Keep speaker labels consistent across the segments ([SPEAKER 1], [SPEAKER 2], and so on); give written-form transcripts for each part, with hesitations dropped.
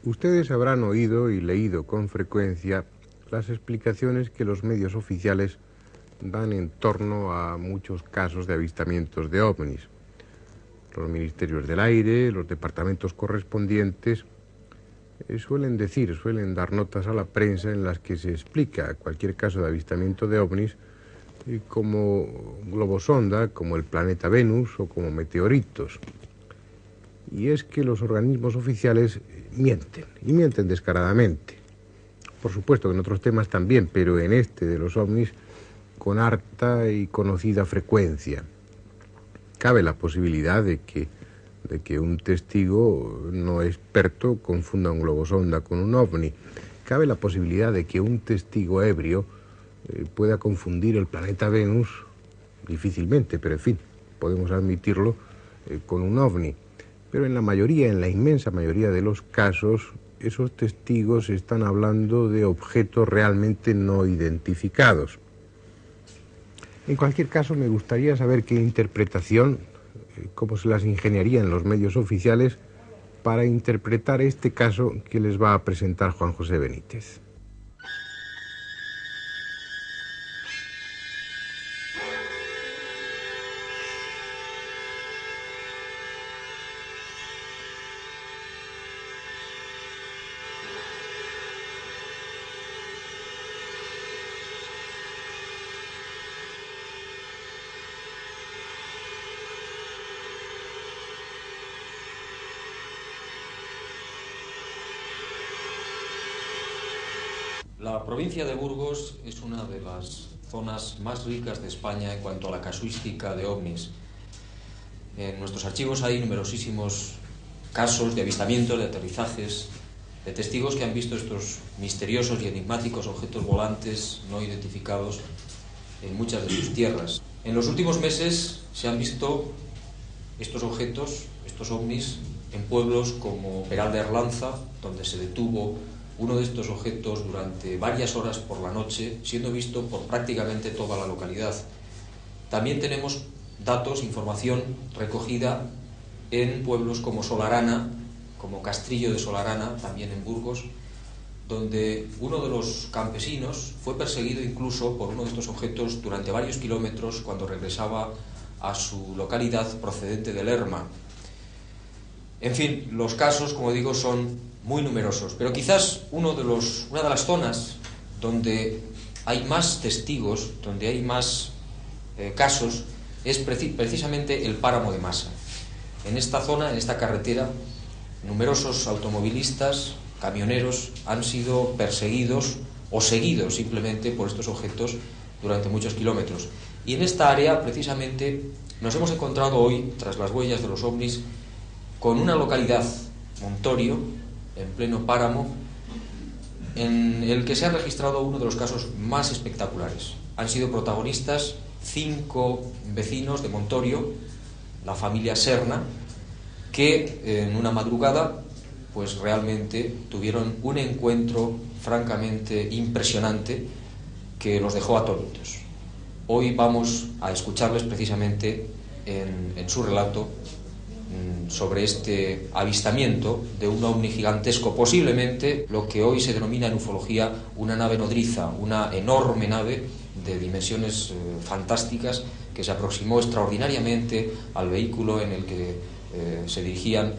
[SPEAKER 1] Ustedes habrán oído y leído con frecuencia las explicaciones que los medios oficiales dan en torno a muchos casos de avistamientos de ovnis. Los ministerios del aire, los departamentos correspondientes suelen dar notas a la prensa en las que se explica cualquier caso de avistamiento de ovnis como globosonda, como el planeta Venus o como meteoritos. Y es que los organismos oficiales mienten, y mienten descaradamente. Por supuesto que en otros temas también, pero en este de los ovnis con harta y conocida frecuencia. Cabe la posibilidad de que un testigo no experto confunda un globosonda con un ovni. Cabe la posibilidad de que un testigo ebrio pueda confundir el planeta Venus, difícilmente, pero en fin, podemos admitirlo, con un ovni. Pero en la inmensa mayoría de los casos, esos testigos están hablando de objetos realmente no identificados. En cualquier caso, me gustaría saber qué interpretación, cómo se las ingeniarían los medios oficiales para interpretar este caso que les va a presentar Juan José Benítez.
[SPEAKER 2] La provincia de Burgos es una de las zonas más ricas de España en cuanto a la casuística de ovnis. En nuestros archivos hay numerosísimos casos de avistamientos, de aterrizajes, de testigos que han visto estos misteriosos y enigmáticos objetos volantes no identificados en muchas de sus tierras. En los últimos meses se han visto estos objetos, estos ovnis, en pueblos como Peral de Arlanza, donde se detuvo uno de estos objetos durante varias horas por la noche, siendo visto por prácticamente toda la localidad. También tenemos datos, información recogida en pueblos como Solarana, como Castrillo de Solarana, también en Burgos, donde uno de los campesinos fue perseguido incluso por uno de estos objetos durante varios kilómetros cuando regresaba a su localidad procedente de Lerma. En fin, los casos, como digo, son muy numerosos, pero quizás una de las zonas donde hay más testigos, donde hay más casos, es precisamente el páramo de Masa. En esta zona, en esta carretera, numerosos automovilistas, camioneros, han sido perseguidos o seguidos simplemente por estos objetos durante muchos kilómetros. Y en esta área, precisamente, nos hemos encontrado hoy, tras las huellas de los ovnis, con una localidad, Montorio, en pleno páramo, en el que se ha registrado uno de los casos más espectaculares. Han sido protagonistas 5 vecinos de Montorio, la familia Serna, que en una madrugada pues realmente tuvieron un encuentro francamente impresionante que los dejó atónitos. Hoy vamos a escucharles precisamente en su relato sobre este avistamiento de un ovni gigantesco, posiblemente lo que hoy se denomina en ufología una nave nodriza, una enorme nave de dimensiones fantásticas que se aproximó extraordinariamente al vehículo en el que se dirigían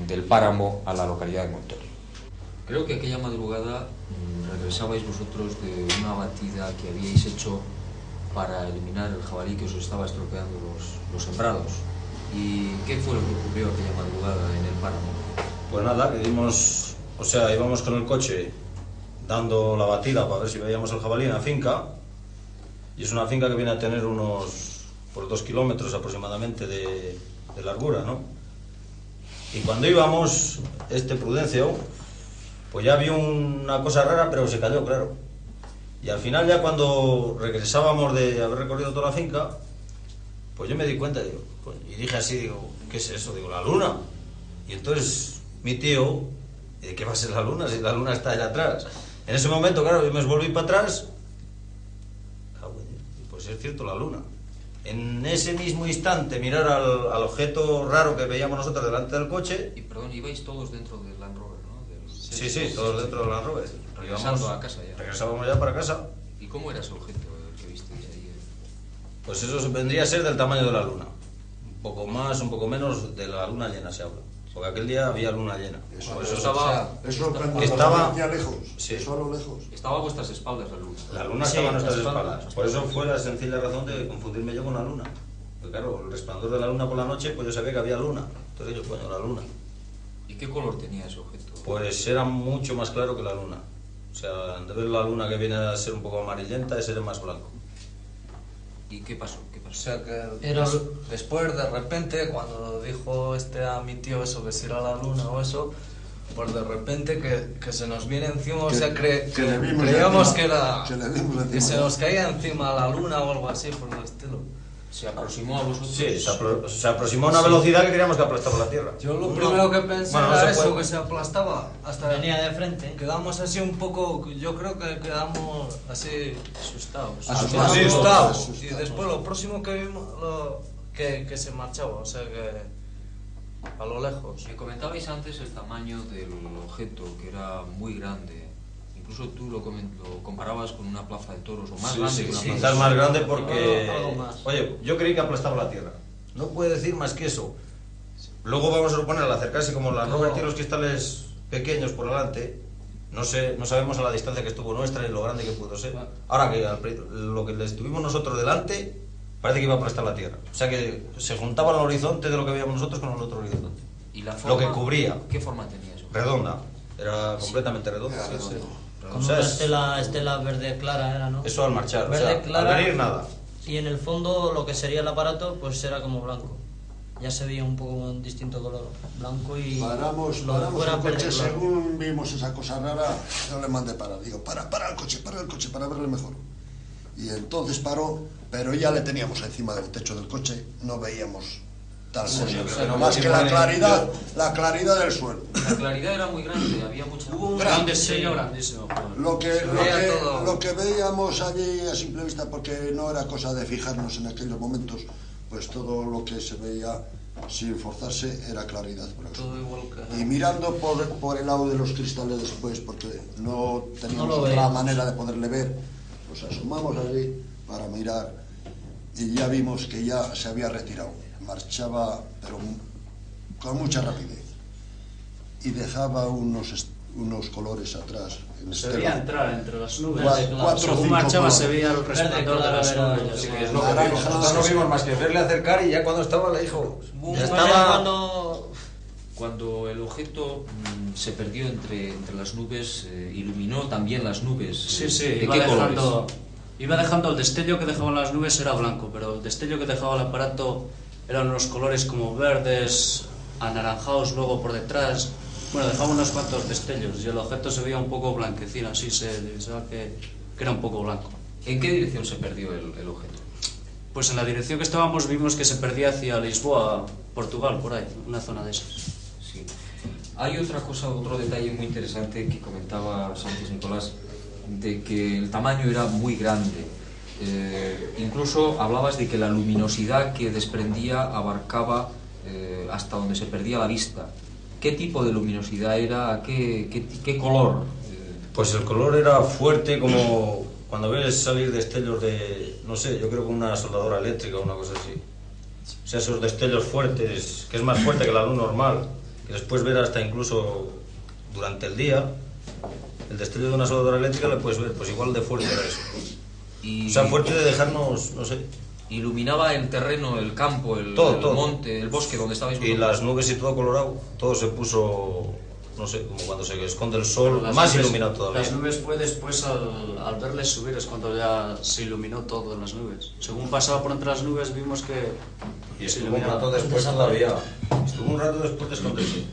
[SPEAKER 2] del páramo a la localidad de Montorio. Creo que aquella madrugada regresabais vosotros de una batida que habíais hecho para eliminar el jabalí que os estaba estropeando los sembrados. ¿Y qué fue lo que ocurrió aquella madrugada en el páramo?
[SPEAKER 3] Pues nada, que dimos, o sea, íbamos con el coche dando la batida para ver si veíamos el jabalí en la finca, y es una finca que viene a tener unos 2 kilómetros aproximadamente de largura, ¿no? Y cuando íbamos, Prudencio, pues ya vio una cosa rara, pero se cayó, claro. Y al final, ya cuando regresábamos de haber recorrido toda la finca, pues yo me di cuenta, digo, pues, y dije así, digo, ¿qué es eso? Digo, la luna. Y entonces mi tío, ¿qué va a ser la luna si la luna está allá atrás? En ese momento, claro, yo me volví para atrás, pues es cierto, la luna. En ese mismo instante, mirar al objeto raro que veíamos nosotros delante del coche.
[SPEAKER 2] Y perdón, ibais todos dentro del Land Rover, ¿no?
[SPEAKER 3] Sí, todos dentro del Land Rover.
[SPEAKER 2] Regresando a casa ya.
[SPEAKER 3] Regresábamos ya para casa.
[SPEAKER 2] ¿Y cómo era ese objeto que visteis ahí?
[SPEAKER 3] Pues eso vendría a ser del tamaño de la luna. Un poco más, un poco menos de la luna llena se habla. Porque aquel día había luna llena.
[SPEAKER 4] Eso,
[SPEAKER 3] Pues
[SPEAKER 4] eso cuando
[SPEAKER 3] estaba
[SPEAKER 4] lejos,
[SPEAKER 3] sí.
[SPEAKER 4] eso a lo lejos.
[SPEAKER 2] Estaba a vuestras espaldas la luna.
[SPEAKER 3] La luna estaba a nuestras espaldas. Por eso fue la sencilla razón de confundirme yo con la luna. Porque claro, el resplandor de la luna por la noche, pues yo sabía que había luna. Entonces yo, coño, la luna.
[SPEAKER 2] ¿Y qué color tenía ese objeto?
[SPEAKER 3] Pues era mucho más claro que la luna. O sea, de ver la luna que viene a ser un poco amarillenta, ese era más blanco.
[SPEAKER 2] ¿Y qué pasó? ¿Qué pasó?
[SPEAKER 5] O sea que después, de repente, cuando dijo a mi tío eso, que si era la luna o eso, pues de repente que se nos viene encima, o sea, creíamos que era... Que se nos caía encima la luna o algo así, por el estilo.
[SPEAKER 2] ¿Se aproximó a vosotros?
[SPEAKER 3] Sí, se aproximó a una velocidad que queríamos que aplastara la Tierra.
[SPEAKER 5] Yo lo primero que pensé era eso, que se aplastaba. Hasta
[SPEAKER 6] venía de frente.
[SPEAKER 5] Quedamos así un poco, yo creo que quedamos así...
[SPEAKER 2] Asustados.
[SPEAKER 5] Y después lo próximo que vimos, que se marchaba, o sea que... a lo lejos.
[SPEAKER 2] Me comentabais antes el tamaño del objeto, que era muy grande. Incluso tú lo comparabas con una plaza de toros, o más grande que una plaza.
[SPEAKER 3] Quizás más grande porque...
[SPEAKER 5] Algo más.
[SPEAKER 3] Oye, yo creí que aplastaba la Tierra. No puede decir más que eso. Luego vamos a suponer, al acercarse como la Robert tiene los cristales pequeños por delante, no sabemos a la distancia que estuvo nuestra y lo grande que pudo ser. Ahora que lo que le estuvimos nosotros delante, parece que iba a aplastar la Tierra. O sea que se juntaba el horizonte de lo que veíamos nosotros con el otro horizonte.
[SPEAKER 2] ¿Y la forma,
[SPEAKER 3] lo que cubría.
[SPEAKER 2] ¿Qué forma tenía eso?
[SPEAKER 3] Redonda. Era completamente redonda.
[SPEAKER 4] Sí.
[SPEAKER 6] Con una estela verde clara era, ¿no?
[SPEAKER 3] Eso al marchar,
[SPEAKER 6] Verde clara,
[SPEAKER 3] al venir nada.
[SPEAKER 6] Y en el fondo lo que sería el aparato pues era como blanco. Ya se veía un poco un distinto color blanco y...
[SPEAKER 4] Paramos
[SPEAKER 6] lo de fuera
[SPEAKER 4] el coche,
[SPEAKER 6] verde claro.
[SPEAKER 4] según vimos esa cosa rara, yo le mandé parar. Digo, para el coche, para verle mejor. Y entonces paró, pero ya le teníamos encima del techo del coche, no veíamos tal cosa.
[SPEAKER 3] No
[SPEAKER 4] más que la claridad del suelo.
[SPEAKER 2] La claridad era muy grande, había mucha...
[SPEAKER 7] Hubo un gran destello grandísimo.
[SPEAKER 4] Lo que veíamos allí a simple vista, porque no era cosa de fijarnos en aquellos momentos, pues todo lo que se veía sin forzarse era claridad.
[SPEAKER 5] Todo igual que...
[SPEAKER 4] Y mirando por el lado de los cristales después, porque no teníamos
[SPEAKER 6] No lo
[SPEAKER 4] otra
[SPEAKER 6] veíamos.
[SPEAKER 4] manera de poderle ver, pues asomamos allí para mirar y ya vimos que ya se había retirado. Marchaba, pero con mucha rapidez. Y dejaba unos colores atrás.
[SPEAKER 7] Se veía entrar entre las nubes.
[SPEAKER 4] Cuatro o
[SPEAKER 7] Según
[SPEAKER 4] cinco
[SPEAKER 7] marchaba
[SPEAKER 4] colores.
[SPEAKER 7] se veía el resplandor de las nubes.
[SPEAKER 3] Así que es lo que vimos. Nosotros no vimos más que verle acercar y ya cuando estaba le dijo... Ya estaba...
[SPEAKER 2] Cuando el objeto se perdió entre las nubes, iluminó también las nubes.
[SPEAKER 7] Sí,
[SPEAKER 2] ¿De
[SPEAKER 7] iba
[SPEAKER 2] qué
[SPEAKER 7] dejando,
[SPEAKER 2] colores?
[SPEAKER 7] iba dejando el destello que dejaban las nubes era blanco, pero el destello que dejaba el aparato eran unos colores como verdes, anaranjados luego por detrás. Bueno, dejaba unos cuantos destellos y el objeto se veía un poco blanquecino, así se divisaba que era un poco blanco.
[SPEAKER 2] ¿En qué dirección se perdió el objeto?
[SPEAKER 7] Pues en la dirección que estábamos vimos que se perdía hacia Lisboa, Portugal, por ahí, una zona de esas.
[SPEAKER 2] Sí. Hay otra cosa, otro detalle muy interesante que comentaba Santis Nicolás, de que el tamaño era muy grande. Incluso hablabas de que la luminosidad que desprendía abarcaba hasta donde se perdía la vista. ¿Qué tipo de luminosidad era? ¿Qué color?
[SPEAKER 3] Pues el color era fuerte, como cuando ves salir destellos de, no sé, yo creo que una soldadora eléctrica o una cosa así. O sea, esos destellos fuertes, que es más fuerte que la luz normal, que después ver hasta incluso durante el día, el destello de una soldadura eléctrica le puedes ver, pues igual de fuerte era eso.
[SPEAKER 2] Y
[SPEAKER 3] O sea, fuerte de dejarnos, no sé.
[SPEAKER 2] iluminaba el terreno, el campo, el
[SPEAKER 3] Todo.
[SPEAKER 2] monte, el bosque donde estabais
[SPEAKER 3] Y
[SPEAKER 2] vosotros.
[SPEAKER 3] las nubes y todo colorado, todo se puso, no sé, como cuando se esconde el sol,
[SPEAKER 7] Las
[SPEAKER 3] más
[SPEAKER 7] nubes-
[SPEAKER 3] iluminado todavía.
[SPEAKER 7] Las nubes fue después al verles subir, es cuando ya se iluminó todo en las nubes. Según pasaba por entre las nubes vimos que
[SPEAKER 3] Y
[SPEAKER 7] se
[SPEAKER 3] estuvo un
[SPEAKER 7] iluminaba.
[SPEAKER 3] rato después todavía. Estuvo un rato después de esconderse.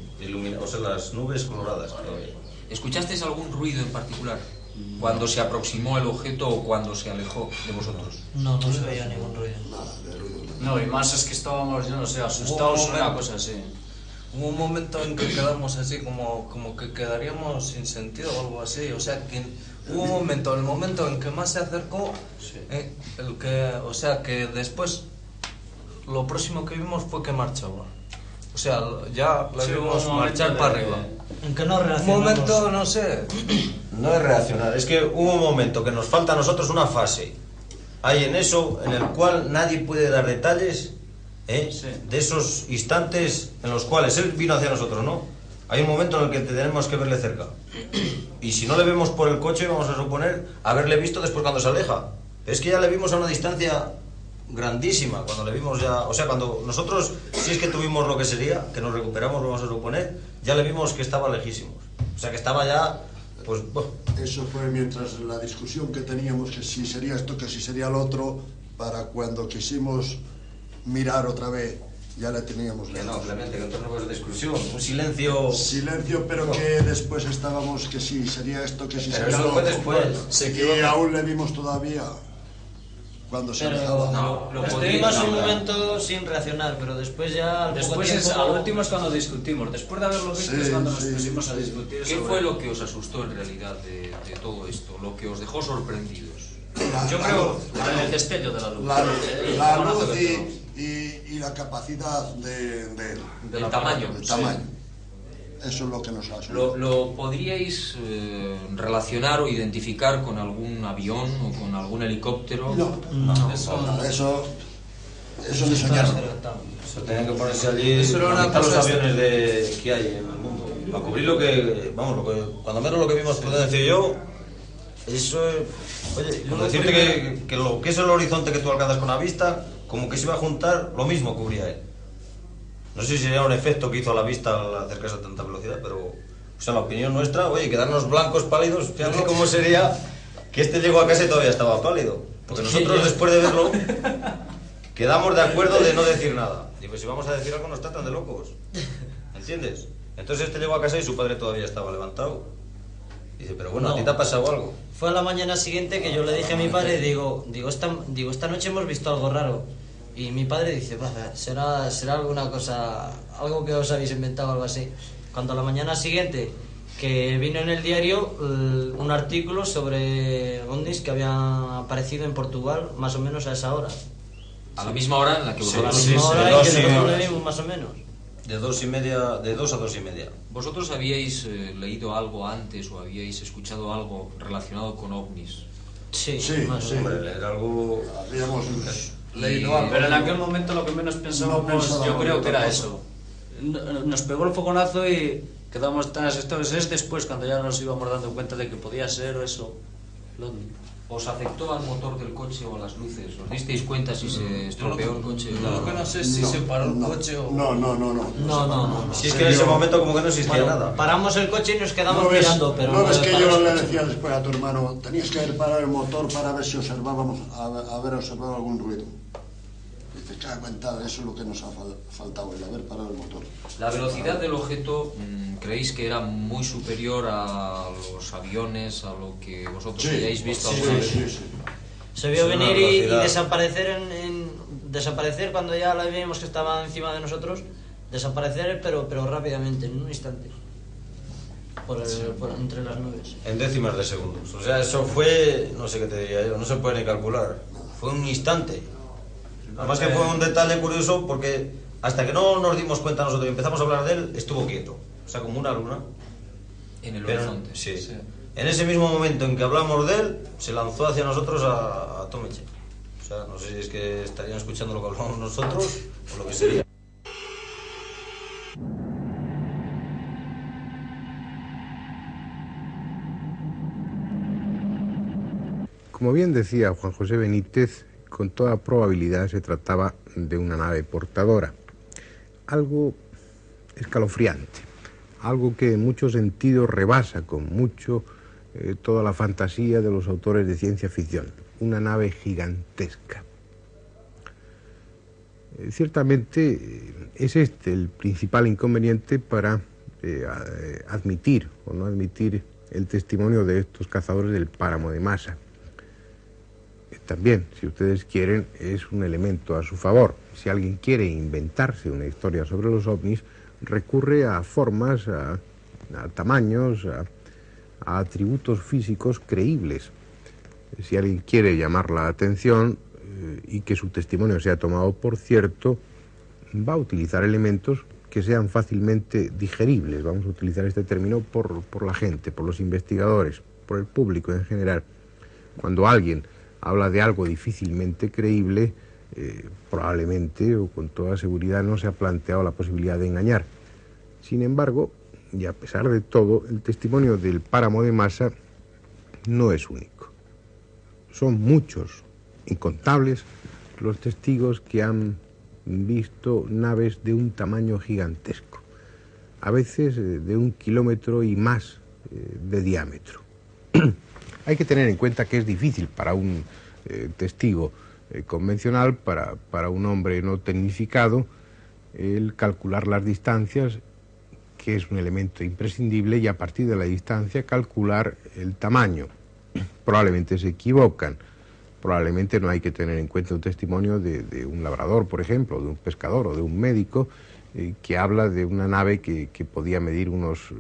[SPEAKER 3] O sea, las nubes coloradas todavía.
[SPEAKER 2] ¿Escuchasteis algún ruido en particular cuando se aproximó el objeto o cuando se alejó de vosotros?
[SPEAKER 6] No, no se veía ningún ruido.
[SPEAKER 4] Nada, de ruido.
[SPEAKER 7] No, y más es que estábamos, yo no sé, asustados o una cosa así.
[SPEAKER 5] Hubo un momento en que quedamos así como que quedaríamos sin sentido o algo así. O sea, que hubo un momento, el momento en que más se acercó, o sea, que después lo próximo que vimos fue que marchaba. O sea, ya la
[SPEAKER 7] Sí,
[SPEAKER 5] vimos
[SPEAKER 7] hubo un
[SPEAKER 5] marchar
[SPEAKER 7] momento
[SPEAKER 5] para
[SPEAKER 7] de-
[SPEAKER 5] arriba.
[SPEAKER 6] ¿En qué no
[SPEAKER 5] Un
[SPEAKER 6] reaccionamos?
[SPEAKER 5] momento, no sé.
[SPEAKER 3] No es reaccionar, es que hubo un momento que nos falta a nosotros una fase. Hay en eso en el cual nadie puede dar detalles
[SPEAKER 7] Sí.
[SPEAKER 3] de esos instantes en los cuales él vino hacia nosotros, ¿no? Hay un momento en el que tenemos que verle cerca. Y si no le vemos por el coche, vamos a suponer haberle visto después cuando se aleja. Es que ya le vimos a una distancia grandísima, cuando le vimos ya... O sea, cuando nosotros, si es que tuvimos lo que sería, que nos recuperamos, vamos a suponer, ya le vimos que estaba lejísimos. O sea, que estaba ya, pues... bueno,
[SPEAKER 4] Eso fue mientras la discusión que teníamos, que si sería esto, que si sería lo otro, para cuando quisimos mirar otra vez, ya le teníamos
[SPEAKER 3] que no,
[SPEAKER 4] lejos.
[SPEAKER 3] Clemente, que otro no es discusión, un silencio...
[SPEAKER 4] Silencio, pero que después estábamos que si sería esto, que si
[SPEAKER 3] Pero
[SPEAKER 4] sería
[SPEAKER 3] eso
[SPEAKER 4] lo
[SPEAKER 3] fue
[SPEAKER 4] otro.
[SPEAKER 3] después.
[SPEAKER 4] Y aún le vimos todavía cuando se alejaba.
[SPEAKER 2] No, lo
[SPEAKER 6] Estuvimos
[SPEAKER 2] podíais-
[SPEAKER 6] un momento sin reaccionar, pero después ya al poco
[SPEAKER 7] Después es,
[SPEAKER 6] tiempo-
[SPEAKER 7] al último es cuando discutimos. Después de haberlo visto
[SPEAKER 4] Sí,
[SPEAKER 7] es cuando nos
[SPEAKER 4] sí,
[SPEAKER 7] pusimos a
[SPEAKER 4] sí.
[SPEAKER 7] discutir
[SPEAKER 2] ¿Qué
[SPEAKER 7] sobre...
[SPEAKER 2] fue lo que os asustó en realidad de todo esto? Lo que os dejó sorprendidos.
[SPEAKER 7] Yo creo el destello de la luz.
[SPEAKER 4] La
[SPEAKER 7] El
[SPEAKER 4] la
[SPEAKER 7] fogonazo
[SPEAKER 4] luz
[SPEAKER 7] que pegó.
[SPEAKER 4] y la capacidad de él,
[SPEAKER 7] Del
[SPEAKER 2] El tamaño.
[SPEAKER 4] el tamaño. Eso es lo que nos asustó.
[SPEAKER 2] ¿Lo podríais relacionar o identificar con algún avión o con algún helicóptero?
[SPEAKER 4] No, eso de soñar.
[SPEAKER 3] Eso tenían que ponerse allí
[SPEAKER 5] Eso era
[SPEAKER 3] a
[SPEAKER 5] una
[SPEAKER 3] quitar los
[SPEAKER 5] cosa
[SPEAKER 3] aviones que hay en el mundo. Para cubrir lo que, vamos, cuando menos lo que vimos, puedo decir yo, eso es, oye, como decirte que lo que es el horizonte que tú alcanzas con la vista, como que se iba a juntar, lo mismo cubría él. No sé si sería un efecto que hizo a la vista al acercarse a tanta velocidad, pero, o sea, la opinión nuestra, oye, quedarnos blancos, pálidos, fíjate cómo sería que este llegó a casa y todavía estaba pálido. Porque nosotros, después de verlo, quedamos de acuerdo de no decir nada. Digo, si vamos a decir algo nos tratan de locos. ¿Entiendes? Entonces este llegó a casa y su padre todavía estaba levantado. Dice, pero bueno, ¿a ti te ha pasado algo?
[SPEAKER 6] Fue a la mañana siguiente que yo le dije a mi padre, digo, esta noche hemos visto algo raro. Y mi padre dice, "Bah, será alguna cosa, algo que os habéis inventado, algo así". Cuando a la mañana siguiente, que vino en el diario un artículo sobre ovnis que habían aparecido en Portugal, más o menos a esa hora.
[SPEAKER 2] A la misma hora en la que
[SPEAKER 6] A la
[SPEAKER 2] vosotros...
[SPEAKER 3] sí,
[SPEAKER 6] misma
[SPEAKER 3] sí,
[SPEAKER 6] hora
[SPEAKER 3] dos
[SPEAKER 6] en que
[SPEAKER 3] y
[SPEAKER 6] nosotros
[SPEAKER 3] horas.
[SPEAKER 6] le vimos, más o menos.
[SPEAKER 3] De 2 a 2:30.
[SPEAKER 2] ¿Vosotros habíais leído algo antes o habíais escuchado algo relacionado con ovnis?
[SPEAKER 6] Sí,
[SPEAKER 4] Sí,
[SPEAKER 6] más o
[SPEAKER 4] sí.
[SPEAKER 6] menos.
[SPEAKER 3] Hombre, era algo...
[SPEAKER 4] Habíamos
[SPEAKER 5] Leído algo.
[SPEAKER 7] Pero en aquel momento lo que menos pensábamos,
[SPEAKER 4] No pensábamos
[SPEAKER 7] yo creo
[SPEAKER 4] en
[SPEAKER 7] que era
[SPEAKER 4] otra
[SPEAKER 7] eso. Nos pegó el fogonazo y quedamos tan asustados. Es después cuando ya nos íbamos dando cuenta de que podía ser eso. Lo-
[SPEAKER 2] ¿Os afectó al motor del coche o a las luces? ¿Os disteis cuenta si se estropeó el coche?
[SPEAKER 5] Yo lo que no sé si se paró el coche o...
[SPEAKER 4] No.
[SPEAKER 6] No.
[SPEAKER 3] Si es que en ese momento como que no existía
[SPEAKER 6] Bueno,
[SPEAKER 3] nada.
[SPEAKER 6] paramos el coche y nos quedamos
[SPEAKER 4] ¿No ves,
[SPEAKER 6] mirando, pero
[SPEAKER 4] no ves que
[SPEAKER 6] paramos
[SPEAKER 4] yo
[SPEAKER 6] el
[SPEAKER 4] le
[SPEAKER 6] coche.
[SPEAKER 4] decía después a tu hermano, tenías que haber parado el motor para ver si observábamos, haber observado algún ruido? Dice, cago en tal, eso es lo que nos ha faltado, el haber parado el motor.
[SPEAKER 2] La velocidad del objeto, ¿creéis que era muy superior a los aviones, a lo que vosotros hayáis visto alguna vez?
[SPEAKER 4] Sí.
[SPEAKER 6] Se vio
[SPEAKER 3] Sí,
[SPEAKER 6] venir
[SPEAKER 3] una
[SPEAKER 6] y
[SPEAKER 3] velocidad.
[SPEAKER 6] desaparecer desaparecer cuando ya la vimos que estaba encima de nosotros, desaparecer pero rápidamente, en un instante, por entre las nubes.
[SPEAKER 3] En décimas de segundos. O sea, eso fue, no sé qué te diría yo, no se puede ni calcular. Fue un instante. Además que fue un detalle curioso porque hasta que no nos dimos cuenta nosotros y empezamos a hablar de él, estuvo quieto. O sea, como una luna.
[SPEAKER 2] En el
[SPEAKER 3] Pero-
[SPEAKER 2] horizonte.
[SPEAKER 3] sí. En ese mismo momento en que hablamos de él, se lanzó hacia nosotros a Tomeche. O sea, no sé si es que estarían escuchando lo que hablamos nosotros o lo que sería.
[SPEAKER 1] Como bien decía Juan José Benítez, con toda probabilidad se trataba de una nave portadora. Algo escalofriante, algo que en muchos sentidos rebasa con mucho toda la fantasía de los autores de ciencia ficción. Una nave gigantesca. Ciertamente es este el principal inconveniente para admitir o no admitir el testimonio de estos cazadores del páramo de Masa. También, si ustedes quieren, es un elemento a su favor. Si alguien quiere inventarse una historia sobre los ovnis, recurre a formas, a tamaños, a atributos físicos creíbles. Si alguien quiere llamar la atención y que su testimonio sea tomado por cierto, va a utilizar elementos que sean fácilmente digeribles. Vamos a utilizar este término por la gente, por los investigadores, por el público en general. Cuando alguien habla de algo difícilmente creíble, probablemente o con toda seguridad no se ha planteado la posibilidad de engañar. Sin embargo, y a pesar de todo, el testimonio del páramo de Masa no es único. Son muchos, incontables, los testigos que han visto naves de un tamaño gigantesco, a veces de 1 kilómetro y más de diámetro. Hay que tener en cuenta que es difícil para un testigo convencional, para un hombre no tecnificado, el calcular las distancias, que es un elemento imprescindible, y a partir de la distancia calcular el tamaño. Probablemente se equivocan, probablemente no hay que tener en cuenta un testimonio de un labrador, por ejemplo, de un pescador o de un médico que habla de una nave que podía medir unos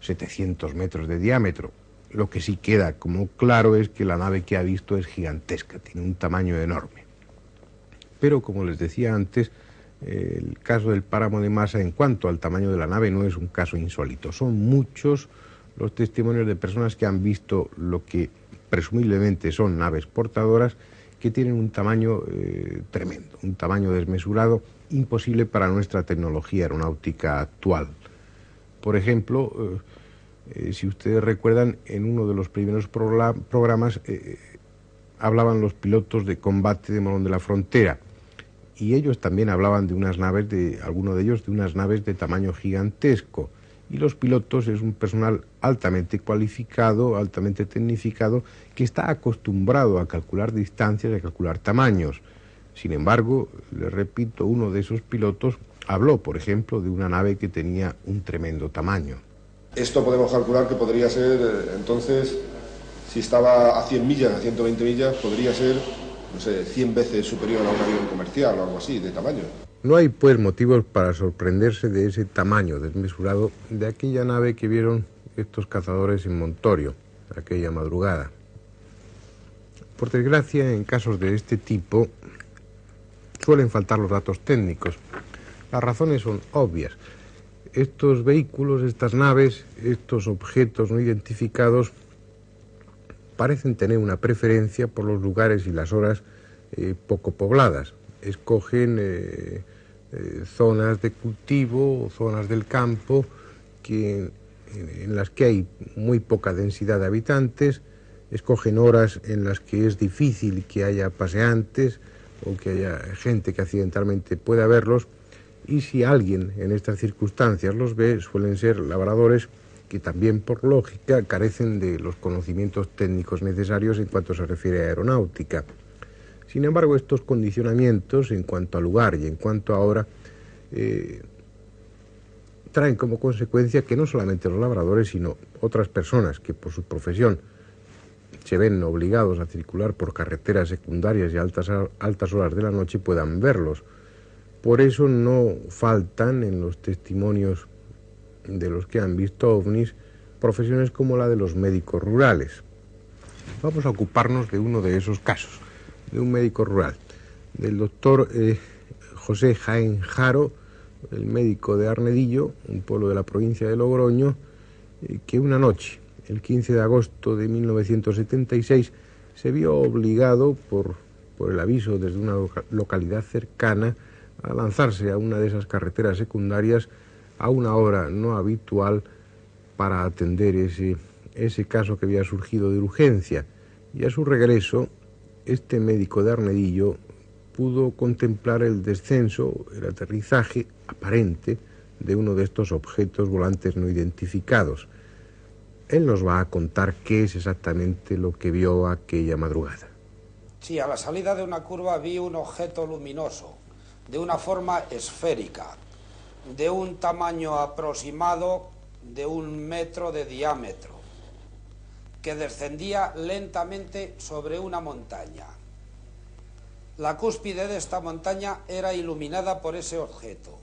[SPEAKER 1] 700 metros de diámetro. Lo que sí queda como claro es que la nave que ha visto es gigantesca, tiene un tamaño enorme. Pero, como les decía antes, el caso del páramo de Masa en cuanto al tamaño de la nave no es un caso insólito. Son muchos los testimonios de personas que han visto lo que presumiblemente son naves portadoras que tienen un tamaño tremendo, un tamaño desmesurado, imposible para nuestra tecnología aeronáutica actual. Por ejemplo, si ustedes recuerdan, en uno de los primeros programas hablaban los pilotos de combate de Morón de la Frontera, y ellos también hablaban de unas naves, algunos de ellos de unas naves de tamaño gigantesco, y los pilotos es un personal altamente cualificado, altamente tecnificado, que está acostumbrado a calcular distancias y a calcular tamaños. Sin embargo, les repito, uno de esos pilotos habló, por ejemplo, de una nave que tenía un tremendo tamaño.
[SPEAKER 8] Esto podemos calcular que podría ser, entonces, si estaba a 100 millas, a 120 millas, podría ser, no sé, 100 veces superior a un avión comercial o algo así, de tamaño.
[SPEAKER 1] No hay, pues, motivos para sorprenderse de ese tamaño desmesurado de aquella nave que vieron estos cazadores en Montorio, aquella madrugada. Por desgracia, en casos de este tipo, suelen faltar los datos técnicos. Las razones son obvias. Estos vehículos, estas naves, estos objetos no identificados parecen tener una preferencia por los lugares y las horas poco pobladas. Escogen zonas de cultivo o zonas del campo en las que hay muy poca densidad de habitantes, escogen horas en las que es difícil que haya paseantes o que haya gente que accidentalmente pueda verlos, y si alguien en estas circunstancias los ve, suelen ser labradores que también por lógica carecen de los conocimientos técnicos necesarios en cuanto se refiere a aeronáutica. Sin embargo, estos condicionamientos en cuanto a lugar y en cuanto a hora traen como consecuencia que no solamente los labradores, sino otras personas que por su profesión se ven obligados a circular por carreteras secundarias y a altas horas de la noche puedan verlos. Por eso no faltan en los testimonios de los que han visto ovnis profesiones como la de los médicos rurales. Vamos a ocuparnos de uno de esos casos, de un médico rural, del doctor José Jaén Jaro, el médico de Arnedillo, un pueblo de la provincia de Logroño, que una noche, el 15 de agosto de 1976, se vio obligado por el aviso desde una localidad cercana a lanzarse a una de esas carreteras secundarias a una hora no habitual para atender ese caso que había surgido de urgencia. Y a su regreso, este médico de Arnedillo pudo contemplar el descenso, el aterrizaje aparente de uno de estos objetos volantes no identificados. Él nos va a contar qué es exactamente lo que vio aquella madrugada.
[SPEAKER 9] Sí, a la salida de una curva vi un objeto luminoso, de una forma esférica, de un tamaño aproximado de 1 metro de diámetro, que descendía lentamente sobre una montaña. La cúspide de esta montaña era iluminada por ese objeto.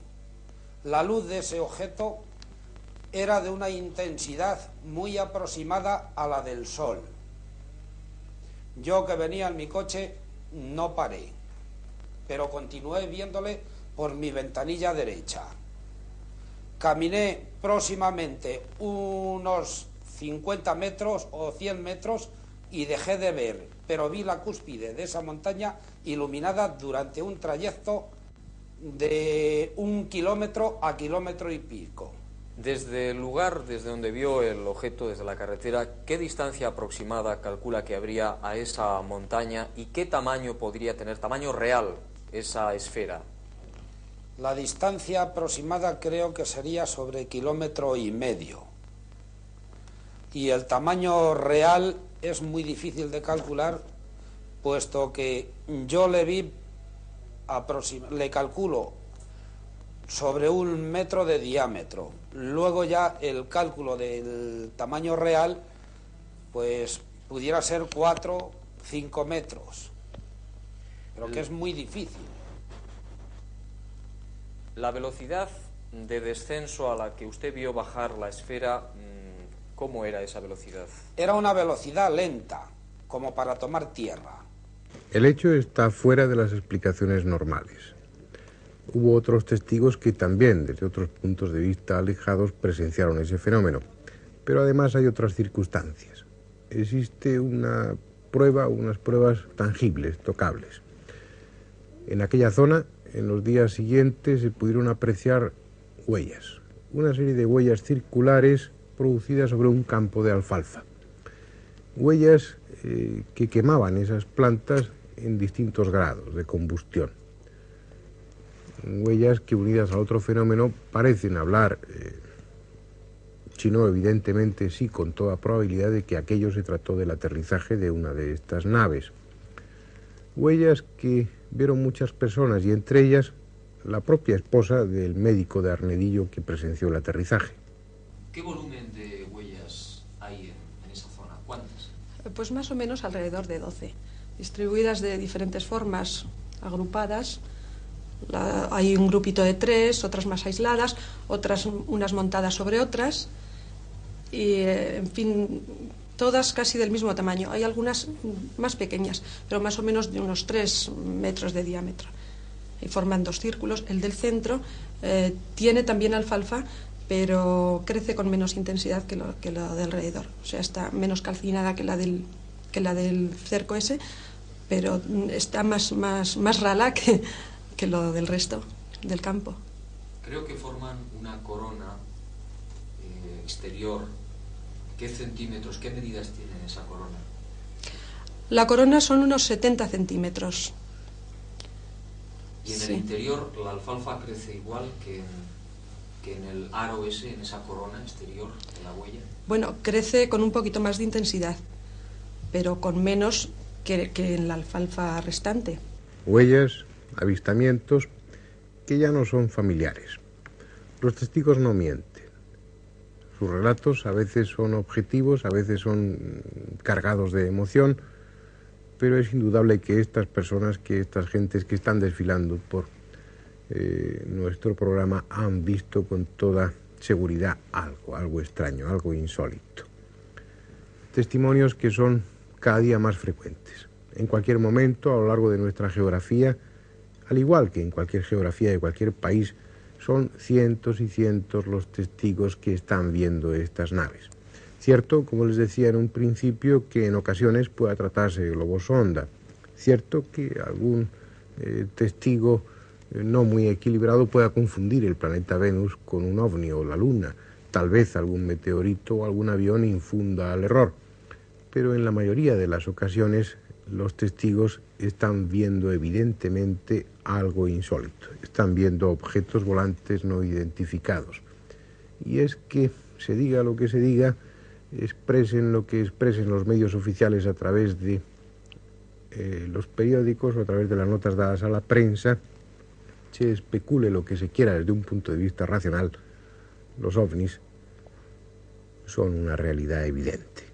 [SPEAKER 9] La luz de ese objeto era de una intensidad muy aproximada a la del sol. Yo, que venía en mi coche, no paré, pero continué viéndole por mi ventanilla derecha. Caminé próximamente unos 50 metros o 100 metros y dejé de ver, pero vi la cúspide de esa montaña iluminada durante un trayecto de 1 kilómetro a 1,5 kilómetros.
[SPEAKER 2] Desde el lugar desde donde vio el objeto, desde la carretera, ¿qué distancia aproximada calcula que habría a esa montaña y qué tamaño podría tener, tamaño real, esa esfera?
[SPEAKER 9] La distancia aproximada creo que sería sobre 1,5 kilómetros. Y el tamaño real es muy difícil de calcular, puesto que yo le vi, le calculo sobre 1 metro de diámetro. Luego ya el cálculo del tamaño real, pues pudiera ser 4 o 5 metros, pero que es muy difícil.
[SPEAKER 2] La velocidad de descenso a la que usted vio bajar la esfera, ¿cómo era esa velocidad?
[SPEAKER 9] Era una velocidad lenta, como para tomar tierra.
[SPEAKER 1] El hecho está fuera de las explicaciones normales. Hubo otros testigos que también, desde otros puntos de vista alejados, presenciaron ese fenómeno. Pero además hay otras circunstancias. Existe una prueba, unas pruebas tangibles, tocables. En aquella zona, en los días siguientes, se pudieron apreciar huellas. Una serie de huellas circulares producidas sobre un campo de alfalfa. Huellas que quemaban esas plantas en distintos grados de combustión. Huellas que, unidas al otro fenómeno, parecen hablar, si no evidentemente sí con toda probabilidad, de que aquello se trató del aterrizaje de una de estas naves. Huellas que vieron muchas personas y entre ellas la propia esposa del médico de Arnedillo que presenció el aterrizaje.
[SPEAKER 2] ¿Qué volumen de huellas hay en esa zona? ¿Cuántas?
[SPEAKER 10] Pues más o menos alrededor de 12, distribuidas de diferentes formas, agrupadas. Hay un grupito de 3, otras más aisladas, otras unas montadas sobre otras y, en fin, todas casi del mismo tamaño. Hay algunas más pequeñas, pero más o menos de unos 3 metros de diámetro. Y forman 2 círculos. El del centro tiene también alfalfa, pero crece con menos intensidad que lo de alrededor. O sea, está menos calcinada que la del cerco ese, pero está más rala que lo del resto del campo.
[SPEAKER 2] Creo que forman una corona exterior. ¿Qué centímetros, qué medidas tiene esa corona?
[SPEAKER 10] La corona son unos 70 centímetros.
[SPEAKER 2] ¿Y en el interior la alfalfa crece igual que en el aro ese, en esa corona exterior de la huella?
[SPEAKER 10] Bueno, crece con un poquito más de intensidad, pero con menos que en la alfalfa restante.
[SPEAKER 1] Huellas, avistamientos que ya no son familiares. Los testigos no mienten. Sus relatos a veces son objetivos, a veces son cargados de emoción, pero es indudable que estas personas, que estas gentes que están desfilando por nuestro programa han visto con toda seguridad algo extraño, algo insólito. Testimonios que son cada día más frecuentes. En cualquier momento, a lo largo de nuestra geografía, al igual que en cualquier geografía de cualquier país, son cientos y cientos los testigos que están viendo estas naves. Cierto, como les decía en un principio, que en ocasiones pueda tratarse de globos sonda. Cierto que algún testigo no muy equilibrado pueda confundir el planeta Venus con un ovni o la Luna. Tal vez algún meteorito o algún avión infunda al error. pero en la mayoría de las ocasiones los testigos están viendo evidentemente algo insólito, están viendo objetos volantes no identificados. Y es que, se diga lo que se diga, expresen lo que expresen los medios oficiales a través de los periódicos o a través de las notas dadas a la prensa, se especule lo que se quiera desde un punto de vista racional, los ovnis son una realidad evidente.